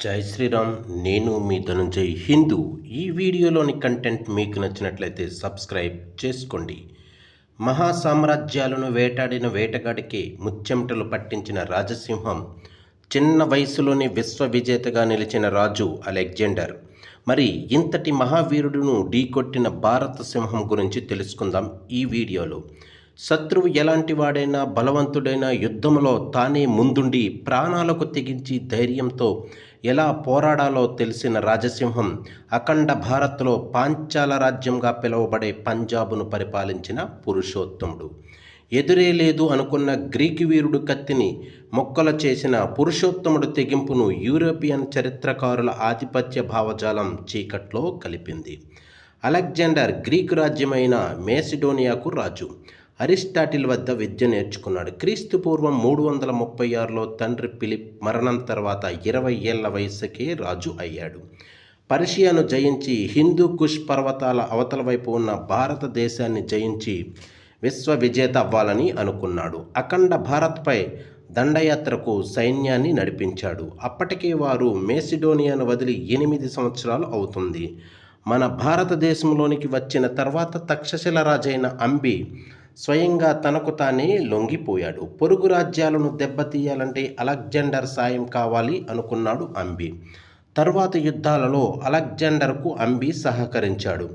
జై శ్రీరామ్. నేను మీ ధనుంజయ్ హిందూ. ఈ వీడియోలోని కంటెంట్ మీకు నచ్చినట్లయితే సబ్స్క్రైబ్ చేసుకోండి. మహాసామ్రాజ్యాలను వేటాడిన వేటగాడికి ముచ్చెమటలు పట్టించిన రాజసింహం, చిన్న వయసులోనే విశ్వవిజేతగా నిలిచిన రాజు అలెగ్జాండర్. మరి ఇంతటి మహావీరుడును ఢీకొట్టిన భారత సింహం గురించి తెలుసుకుందాం ఈ వీడియోలో. శత్రువు ఎలాంటి వాడైనా, బలవంతుడైన యుద్ధంలో తానే ముందుండి ప్రాణాలకు తెగించి ధైర్యంతో ఎలా పోరాడాలో తెలిసిన రాజసింహం అఖండ భారత్లో పాంచాల రాజ్యంగా పిలువబడే పంజాబును పరిపాలించిన పురుషోత్తముడు. ఎదురే లేదు అనుకున్న గ్రీకు వీరుడు కత్తిని మొక్కలు చేసిన పురుషోత్తముడు తెగింపును యూరోపియన్ చరిత్రకారుల ఆధిపత్య భావజాలం చీకట్లో కలిపింది. అలెగ్జాండర్ గ్రీకు రాజ్యమైన మేసిడోనియాకు రాజు. అరిస్టాటిల్ వద్ద విద్య నేర్చుకున్నాడు. క్రీస్తు పూర్వం 336లో తండ్రి ఫిలిప్ మరణం తర్వాత 20 ఏళ్ల వయసుకే రాజు అయ్యాడు. పర్షియాను జయించి హిందూ కుష్ పర్వతాల అవతల వైపు ఉన్న భారతదేశాన్ని జయించి విశ్వ విజేత అవ్వాలని అనుకున్నాడు. అఖండ భారత్పై దండయాత్రకు సైన్యాన్ని నడిపించాడు. అప్పటికే వారు మేసిడోనియాను వదిలి 8 సంవత్సరాలు అవుతుంది. మన భారతదేశంలోనికి వచ్చిన తర్వాత తక్షశిల రాజైన అంబి స్వయంగా తనకు తానే లొంగిపోయాడు. పొరుగు రాజ్యాలను దెబ్బతీయాలంటే అలెగ్జాండర్ సాయం కావాలి అనుకున్నాడు అంబి. తర్వాత యుద్ధాలలో అలెగ్జాండర్కు అంబి సహకరించాడు.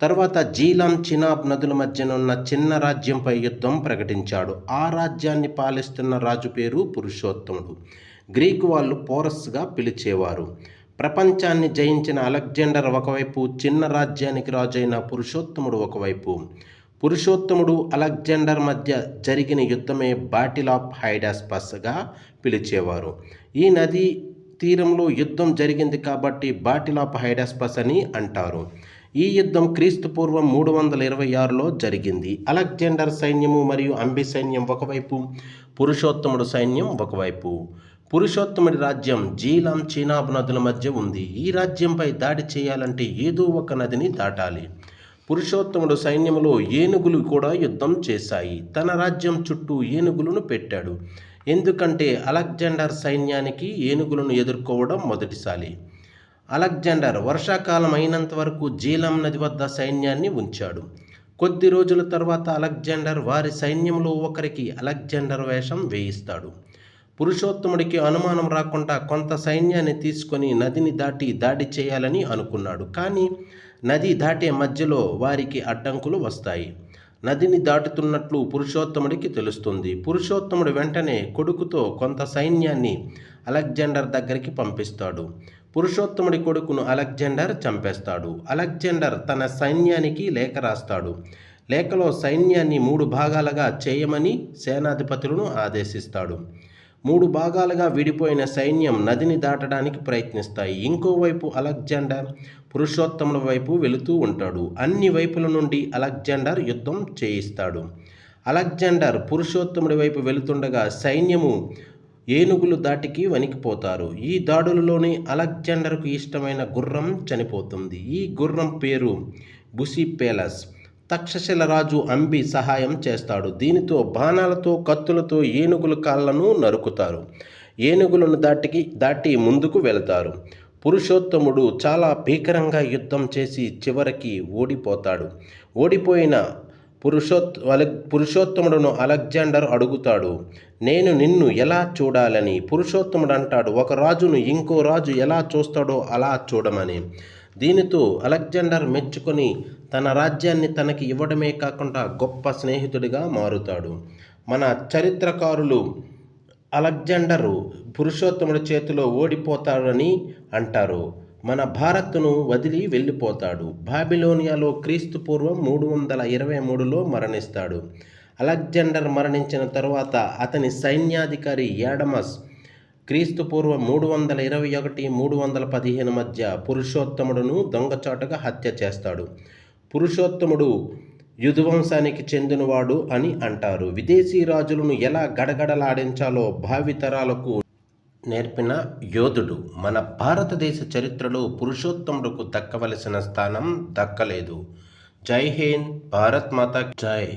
తర్వాత జీలాం, చినాబ్ నదుల మధ్యనున్న చిన్న రాజ్యంపై యుద్ధం ప్రకటించాడు. ఆ రాజ్యాన్ని పాలిస్తున్న రాజు పేరు పురుషోత్తముడు. గ్రీకు వాళ్ళు పోరస్గా పిలిచేవారు. ప్రపంచాన్ని జయించిన అలెగ్జాండర్ ఒకవైపు, చిన్న రాజ్యానికి రాజైన పురుషోత్తముడు ఒకవైపు. పురుషోత్తముడు, అలెగ్జాండర్ మధ్య జరిగిన యుద్ధమే బాటిల్ ఆఫ్ హైడాస్పస్గా పిలిచేవారు. ఈ నదీ తీరంలో యుద్ధం జరిగింది కాబట్టి బాటిల్ ఆఫ్ హైడాస్పస్ అని అంటారు. ఈ యుద్ధం క్రీస్తు పూర్వం 326లో జరిగింది. అలెగ్జాండర్ సైన్యము మరియు అంబి సైన్యం ఒకవైపు, పురుషోత్తముడు సైన్యం ఒకవైపు. పురుషోత్తముడి రాజ్యం జీలాం, చినాబ్ నదుల మధ్య ఉంది. ఈ రాజ్యంపై దాడి చేయాలంటే ఏదో ఒక నదిని దాటాలి. పురుషోత్తముడు సైన్యంలో ఏనుగులు కూడా యుద్ధం చేశాయి. తన రాజ్యం చుట్టూ ఏనుగులను పెట్టాడు. ఎందుకంటే అలెగ్జాండర్ సైన్యానికి ఏనుగులను ఎదుర్కోవడం మొదటిసారి. అలెగ్జాండర్ వర్షాకాలం అయినంత వరకు జీలాం నది వద్ద సైన్యాన్ని ఉంచాడు. కొద్ది రోజుల తర్వాత అలెగ్జాండర్ వారి సైన్యంలో ఒకరికి అలెగ్జాండర్ వేషం వేయిస్తాడు. పురుషోత్తముడికి అనుమానం రాకుండా కొంత సైన్యాన్ని తీసుకొని నదిని దాటి దాడి చేయాలని అనుకున్నాడు. కానీ నది దాటే మధ్యలో వారికి అడ్డంకులు వస్తాయి. నదిని దాటుతున్నట్లు పురుషోత్తముడికి తెలుస్తుంది. పురుషోత్తముడు వెంటనే కొడుకుతో కొంత సైన్యాన్ని అలెగ్జాండర్ దగ్గరికి పంపిస్తాడు. పురుషోత్తముడి కొడుకును అలెగ్జాండర్ చంపేస్తాడు. అలెగ్జాండర్ తన సైన్యానికి లేఖ రాస్తాడు. లేఖలో సైన్యాన్ని 3 భాగాలుగా చేయమని సేనాధిపతులను ఆదేశిస్తాడు. 3 భాగాలుగా విడిపోయిన సైన్యం నదిని దాటడానికి ప్రయత్నిస్తాయి. ఇంకోవైపు అలెగ్జాండర్ పురుషోత్తముడి వైపు వెళుతూ ఉంటాడు. అన్ని వైపుల నుండి అలెగ్జాండర్ యుద్ధం చేయిస్తాడు. అలెగ్జాండర్ పురుషోత్తముడి వైపు వెళుతుండగా సైన్యము ఏనుగులు దాటికి వణికిపోతారు. ఈ దాడులలోనే అలెగ్జాండర్కు ఇష్టమైన గుర్రం చనిపోతుంది. ఈ గుర్రం పేరు బుసిపెలస్. తక్షశిల రాజు అంబి సహాయం చేస్తాడు. దీనితో బాణాలతో, కత్తులతో ఏనుగుల కాళ్లను నరుకుతారు. ఏనుగులను దాటి ముందుకు వెళతారు. పురుషోత్తముడు చాలా భీకరంగా యుద్ధం చేసి చివరికి ఓడిపోతాడు. ఓడిపోయిన పురుషోత్తముడును అలెగ్జాండర్ అడుగుతాడు, నేను నిన్ను ఎలా చూడాలని. పురుషోత్తముడు అంటాడు, ఒక రాజును ఇంకో రాజు ఎలా చూస్తాడో అలా చూడమని. దీనితో అలెగ్జాండర్ మెచ్చుకొని తన రాజ్యాన్ని తనకి ఇవ్వడమే కాకుండా గొప్ప స్నేహితుడిగా మారుతాడు. మన చరిత్రకారులు అలెగ్జాండరు పురుషోత్తముడి చేతిలో ఓడిపోతాడని అంటారు. మన భారత్ను వదిలి వెళ్ళిపోతాడు. బాబిలోనియాలో క్రీస్తు పూర్వం 323లో మరణిస్తాడు. అలెగ్జాండర్ మరణించిన తరువాత అతని సైన్యాధికారి యాడమస్ క్రీస్తు పూర్వం 321-315 మధ్య పురుషోత్తముడును దొంగచాటుగా హత్య చేస్తాడు. పురుషోత్తముడు యుధవంశానికి చెందినవాడు అని అంటారు. విదేశీ రాజులను ఎలా గడగడలాడించాలో భావితరాలకు నేర్పిన యోధుడు. మన భారతదేశ చరిత్రలో పురుషోత్తముడుకు దక్కవలసిన స్థానం దక్కలేదు. జై హింద్. భారత్ మాతా జై.